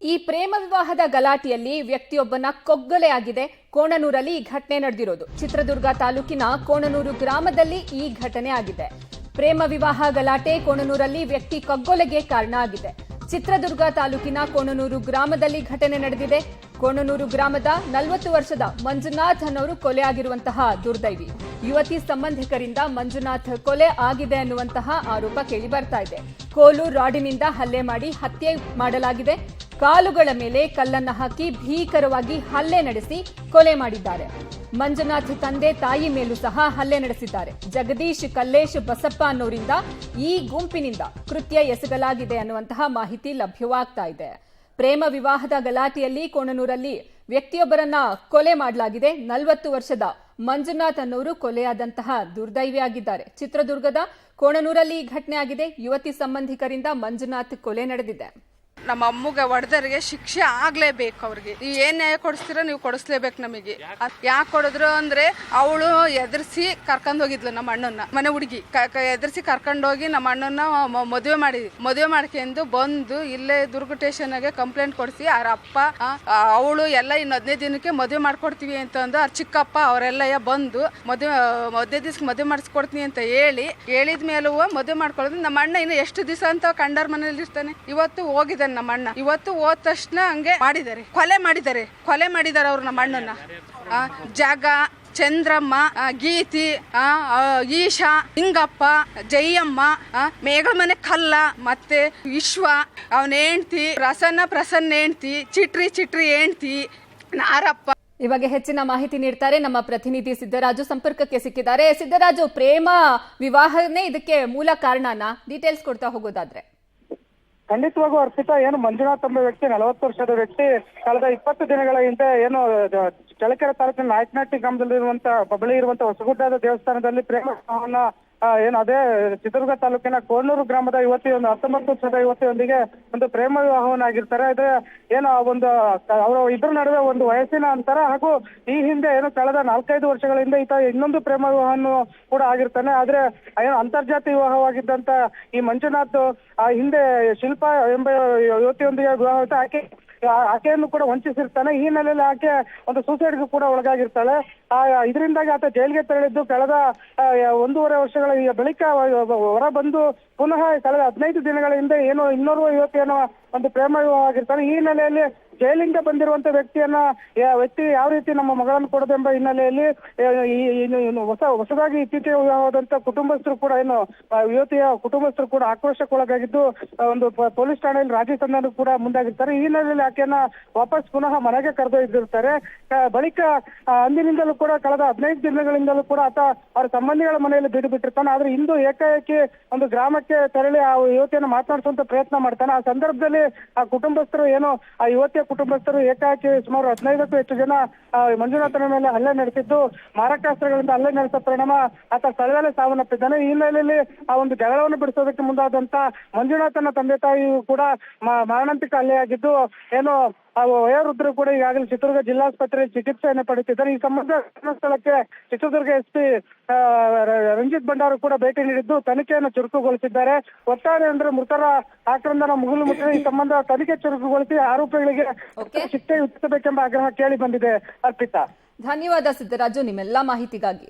ಈ ಪ್ರೇಮ ವಿವಾಹದ ಗಲಾಟೆಯಲ್ಲಿ ವ್ಯಕ್ತಿಯೊಬ್ಬನ ಕೊಗ್ಗಲೆಯಾಗಿದೆ. ಕೋಣನೂರಲ್ಲಿ ಈ ಘಟನೆ ನಡೆದಿರೋದು. ಚಿತ್ರದುರ್ಗ ತಾಲೂಕಿನ ಕೋಣನೂರು ಗ್ರಾಮದಲ್ಲಿ ಈ ಘಟನೆ ಆಗಿದೆ. ಪ್ರೇಮ ವಿವಾಹ ಗಲಾಟೆ ಕೋಣನೂರಲ್ಲಿ ವ್ಯಕ್ತಿ ಕಗ್ಗೊಲೆಗೆ ಕಾರಣ ಆಗಿದೆ. ಚಿತ್ರದುರ್ಗ ತಾಲೂಕಿನ ಕೋಣನೂರು ಗ್ರಾಮದಲ್ಲಿ ಘಟನೆ ನಡೆದಿದೆ. ಕೋಣನೂರು ಗ್ರಾಮದ 40 ವರ್ಷದ ಮಂಜುನಾಥ್ ಅನ್ನೋರು ಕೊಲೆಯಾಗಿರುವಂತಹ ದುರ್ದೈವಿ. ಯುವತಿ ಸಂಬಂಧಿಕರಿಂದ ಮಂಜುನಾಥ್ ಕೊಲೆ ಆಗಿದೆ ಅನ್ನುವಂತಹ ಆರೋಪ ಕೇಳಿ ಬರ್ತಾ ಇದೆ. ಕೋಲು ರಾಡಿನಿಂದ ಹಲ್ಲೆ ಮಾಡಿ ಹತ್ಯೆ ಮಾಡಲಾಗಿದೆ. ಕಾಲುಗಳ ಮೇಲೆ ಕಲ್ಲನ್ನ ಹಾಕಿ ಭೀಕರವಾಗಿ ಹಲ್ಲೆ ನಡೆಸಿ ಕೊಲೆ ಮಾಡಿದ್ದಾರೆ. ಮಂಜುನಾಥ್ ತಂದೆ ತಾಯಿ ಮೇಲೂ ಸಹ ಹಲ್ಲೆ ನಡೆಸಿದ್ದಾರೆ. ಜಗದೀಶ್, ಕಲ್ಲೇಶ್, ಬಸಪ್ಪ ಅನ್ನೋರಿಂದ ಈ ಗುಂಪಿನಿಂದ ಕೃತ್ಯ ಎಸಗಲಾಗಿದೆ ಅನ್ನುವಂತಹ ಮಾಹಿತಿ ಲಭ್ಯವಾಗ್ತಾ ಇದೆ. ಪ್ರೇಮ ವಿವಾಹದ ಗಲಾಟೆಯಲ್ಲಿ ಕೋಣನೂರಲ್ಲಿ ವ್ಯಕ್ತಿಯೊಬ್ಬರನ್ನ ಕೊಲೆ ಮಾಡಲಾಗಿದೆ. 40 ವರ್ಷದ ಮಂಜುನಾಥ್ ಅನ್ನೋರು ಕೊಲೆಯಾದಂತಹ ದುರ್ದೈವಿಯಾಗಿದ್ದಾರೆ. ಚಿತ್ರದುರ್ಗದ ಕೋಣನೂರಲ್ಲಿ ಈ ಘಟನೆ ಆಗಿದೆ. ಯುವತಿ ಸಂಬಂಧಿಕರಿಂದ ಮಂಜುನಾಥ್ ಕೊಲೆ ನಡೆದಿದೆ. ನಮ್ಮ ಅಮ್ಮಗೆ ಹೊಡೆದರಿಗೆ ಶಿಕ್ಷೆ ಆಗ್ಲೇಬೇಕು. ಅವ್ರಿಗೆ ನೀವು ಏನ್ ನ್ಯಾಯ ಕೊಡಿಸ್ತೀರ, ನೀವು ಕೊಡಿಸ್ಲೇಬೇಕು ನಮಗೆ. ಯಾಕೆ ಕೊಡಿದ್ರು ಅಂದ್ರೆ ಅವಳು ಎದುರಿಸಿ ಕರ್ಕೊಂಡ್ ಹೋಗಿದ್ಲು ನಮ್ಮ ಅಣ್ಣನ. ಮನೆ ಹುಡುಗಿ ಎದುರಿಸಿ ಕರ್ಕೊಂಡೋಗಿ ನಮ್ಮ ಅಣ್ಣನ ಮದುವೆ ಮಾಡ್ಕೊಂಡು ಬಂದು ಇಲ್ಲೇ ದುರ್ಗ ಸ್ಟೇಷನ್ಗೆ ಕಂಪ್ಲೇಂಟ್ ಕೊಡಿಸಿ ಅವ್ರ ಅಪ್ಪ ಅವಳು ಎಲ್ಲ ಇನ್ನು 15 ದಿನಕ್ಕೆ ಮದುವೆ ಮಾಡ್ಕೊಡ್ತೀವಿ ಅಂತಂದು ಅವ್ರ ಚಿಕ್ಕಪ್ಪ ಅವರೆಲ್ಲ ಬಂದು 15 ದಿವಸಕ್ಕೆ ಮದುವೆ ಮಾಡಿಸ್ಕೊಡ್ತೀನಿ ಅಂತ ಹೇಳಿದ ಮೇಲೂ ಮದುವೆ ಮಾಡ್ಕೊಳ್ಳೋದು. ನಮ್ಮ ಅಣ್ಣ ಇನ್ನು ಎಷ್ಟು ದಿವಸ ಅಂತ ಕಂಡರ್ ಮನೇಲಿ ಇರ್ತಾನೆ. ಇವತ್ತು ಹೋಗಿದ್ದಾನೆ ನಮ್ಮ ಅಣ್ಣ. ಇವತ್ತು ಹೋದ ತಕ್ಷಣ ಹಂಗೆ ಕೊಲೆ ಮಾಡಿದ್ದಾರೆ ಅವ್ರು ನಮ್ಮ ಅಣ್ಣನ. ಜಾಗ, ಚಂದ್ರಮ್ಮ, ಗೀತಿ, ಈಶಾ, ಹಿಂಗಪ್ಪ, ಜಯಮ್ಮ, ಮೇಗಳ ಮನೆ ಕಲ್ಲ, ಮತ್ತೆ ವಿಶ್ವ ಅವನ ಹೆಂಡ್ತಿ, ಪ್ರಸನ್ನ ಹೆಂಡ್ತಿ, ಚಿಟ್ರಿ ಹೆಂಡ್ತಿ, ನಾರಪ್ಪ. ಇವಾಗ ಹೆಚ್ಚಿನ ಮಾಹಿತಿ ನೀಡ್ತಾರೆ ನಮ್ಮ ಪ್ರತಿನಿಧಿ ಸಿದ್ದರಾಜು. ಸಂಪರ್ಕಕ್ಕೆ ಸಿಕ್ಕಿದ್ದಾರೆ. ಸಿದ್ದರಾಜು, ಪ್ರೇಮ ವಿವಾಹನೇ ಇದಕ್ಕೆ ಮೂಲ ಕಾರಣನ ಡೀಟೇಲ್ಸ್ ಕೊಡ್ತಾ ಹೋಗೋದಾದ್ರೆ? ಖಂಡಿತವಾಗೂ ಅರ್ಪಿತಾ, ಏನು ಮಂಜುನಾಥ್ ಎಂಬ ವ್ಯಕ್ತಿ 40 ವರ್ಷದ ವ್ಯಕ್ತಿ ಕಳೆದ 20 ದಿನಗಳ ಹಿಂದೆ ಏನು ಚಳ್ಳಕೆರೆ ತಾಲೂಕಿನ ನಾಯಕನಹಟ್ಟಿ ಗ್ರಾಮದಲ್ಲಿರುವಂತ ಬಳಿ ಇರುವಂತ ಹೊಸಗುಡ್ಡದ ದೇವಸ್ಥಾನದಲ್ಲಿ ಪ್ರೇಮ ಏನು ಅದೇ ಚಿತ್ರದುರ್ಗ ತಾಲೂಕಿನ ಕೋಣನೂರು ಗ್ರಾಮದ ಯುವತಿ, ಒಂದು 19 ವರ್ಷದ ಯುವತಿಯೊಂದಿಗೆ ಒಂದು ಪ್ರೇಮ ವಿವಾಹವನ್ನಾಗಿರ್ತಾರೆ. ಅದೇ ಏನು ಒಂದು ಅವರ ಇಬ್ಬರ ನಡುವೆ ಒಂದು ವಯಸ್ಸಿನ ಅಂತರ ಹಾಗೂ ಈ ಹಿಂದೆ ಏನು ಕಳೆದ 4-5 ವರ್ಷಗಳ ಹಿಂದೆ ಈತ ಇನ್ನೊಂದು ಪ್ರೇಮ ವಿವಾಹವನ್ನು ಕೂಡ ಆಗಿರ್ತಾನೆ. ಆದ್ರೆ ಏನು ಅಂತರ್ಜಾತಿ ವಿವಾಹವಾಗಿದ್ದಂತ ಈ ಮಂಜುನಾಥ್ ಹಿಂದೆ ಶಿಲ್ಪಾ ಎಂಬ ಯುವತಿಯೊಂದಿಗೆ ವಿವಾಹ ಆಕೆಯನ್ನು ಕೂಡ ವಂಚಿಸಿರ್ತಾನೆ. ಈ ಹಿನ್ನೆಲೆಯಲ್ಲಿ ಆಕೆ ಒಂದು ಸೂಸೈಡ್ಗೂ ಕೂಡ ಒಳಗಾಗಿರ್ತಾಳೆ. ಇದರಿಂದಾಗಿ ಆತ ಜೈಲಿಗೆ ತೆರಳಿದ್ದು ಕಳೆದ 1.5 ವರ್ಷಗಳ ಬಳಿಕ ಹೊರ ಬಂದು ಪುನಃ ಕಳೆದ 15 ದಿನಗಳ ಹಿಂದೆ ಏನು ಇನ್ನೋರ್ವ ಯುವತಿಯನ್ನು ಒಂದು ಪ್ರೇಮ ವಿವಾಹ ಆಗಿರ್ತಾನೆ. ಈ ಹಿನ್ನೆಲೆಯಲ್ಲಿ ಜೈಲಿಂದ ಬಂದಿರುವಂತ ವ್ಯಕ್ತಿ ಯಾವ ರೀತಿ ನಮ್ಮ ಮಗಳನ್ನು ಕೊಡೋದೆಂಬ ಹಿನ್ನೆಲೆಯಲ್ಲಿ ಹೊಸದಾಗಿ ಇತ್ತೀಚೆಗೆ ವಿವಾಹವಾದಂತ ಕುಟುಂಬಸ್ಥರು ಕೂಡ ಏನು ಯುವತಿಯ ಕುಟುಂಬಸ್ಥರು ಕೂಡ ಆಕ್ರೋಶಕ್ಕೊಳಗಾಗಿದ್ದು ಒಂದು ಪೊಲೀಸ್ ಠಾಣೆಯಲ್ಲಿ ರಾಜಿ ಸಂಧಾನ ಕೂಡ ಮುಂದಾಗಿರ್ತಾರೆ. ಈ ಹಿನ್ನೆಲೆಯಲ್ಲಿ ಆಕೆಯನ್ನ ವಾಪಸ್ ಪುನಃ ಮನೆಗೆ ಕರೆದೊಯ್ದಿರ್ತಾರೆ. ಬಳಿಕ ಅಂದಿನಿಂದಲೂ ಕೂಡ ಕಳೆದ 15 ದಿನಗಳಿಂದಲೂ ಕೂಡ ಆತ ಅವರ ಸಂಬಂಧಿಗಳ ಮನೆಯಲ್ಲಿ ಬಿಟ್ಟಿರ್ತಾನೆ. ಆದ್ರೆ ಇಂದು ಏಕಾಏಕಿ ಒಂದು ಗ್ರಾಮಕ್ಕೆ ತೆರಳಿ ಆ ಯುವತಿಯನ್ನು ಮಾತನಾಡಿಸುವಂತ ಪ್ರಯತ್ನ ಮಾಡ್ತಾನೆ. ಆ ಸಂದರ್ಭದಲ್ಲಿ ಆ ಕುಟುಂಬಸ್ಥರು ಏನು ಆ ಯುವತಿಯ ಕುಟುಂಬಸ್ಥರು ಏಕಾಏಕಿ ಸುಮಾರು 15ಕ್ಕೂ ಹೆಚ್ಚು ಜನ ಮಂಜುನಾಥನ ಮೇಲೆ ಹಲ್ಲೆ ನಡೆಸಿದ್ದು, ಮಾರಕಾಸ್ತ್ರಗಳಿಂದ ಹಲ್ಲೆ ನಡೆಸಿದ ಪರಿಣಾಮ ಆತ ಸ್ಥಳದಲ್ಲೇ ಸಾವನ್ನಪ್ಪಿದ್ದಾನೆ. ಈ ಹಿನ್ನೆಲೆಯಲ್ಲಿ ಆ ಒಂದು ಜಗಳವನ್ನು ಬಿಡಿಸೋದಕ್ಕೆ ಮುಂದಾದಂತ ಮಂಜುನಾಥನ ತಂದೆ ತಾಯಿಯು ಕೂಡ ಮಾರಣಾಂತಿಕ ಹಲ್ಲೆಯಾಗಿದ್ದು, ಏನು ವಯೋವೃದ್ಧರು ಕೂಡ ಈಗಾಗಲೇ ಚಿತ್ರದುರ್ಗ ಜಿಲ್ಲಾಸ್ಪತ್ರೆಯಲ್ಲಿ ಚಿಕಿತ್ಸೆಯನ್ನು ಪಡೆಯುತ್ತಿದ್ದಾರೆ. ಈ ಸಂಬಂಧ ಸ್ಥಳಕ್ಕೆ ಚಿತ್ರದುರ್ಗ SP ರಂಜಿತ್ ಭಂಡಾರು ಕೂಡ ಭೇಟಿ ನೀಡಿದ್ದು ತನಿಖೆಯನ್ನು ಚುರುಕುಗೊಳಿಸಿದ್ದಾರೆ. ಒಟ್ಟಾರೆ ಅಂದ್ರೆ ಮೃತರ ಆಕ್ರಂದನ ಮುಗಿಲು ಮುಟ್ಟಿದೆ. ಈ ಸಂಬಂಧ ತನಿಖೆ ಚುರುಕುಗೊಳಿಸಿ ಆರೋಪಿಗಳಿಗೆ ಶಿಕ್ಷೆ ವಿಧಿಸಬೇಕೆಂಬ ಆಗ್ರಹ ಕೇಳಿ ಬಂದಿದೆ. ಅರ್ಪಿತಾ, ಧನ್ಯವಾದ ಸಿದ್ದರಾಜು ನಿಮ್ಮೆಲ್ಲಾ ಮಾಹಿತಿಗಾಗಿ.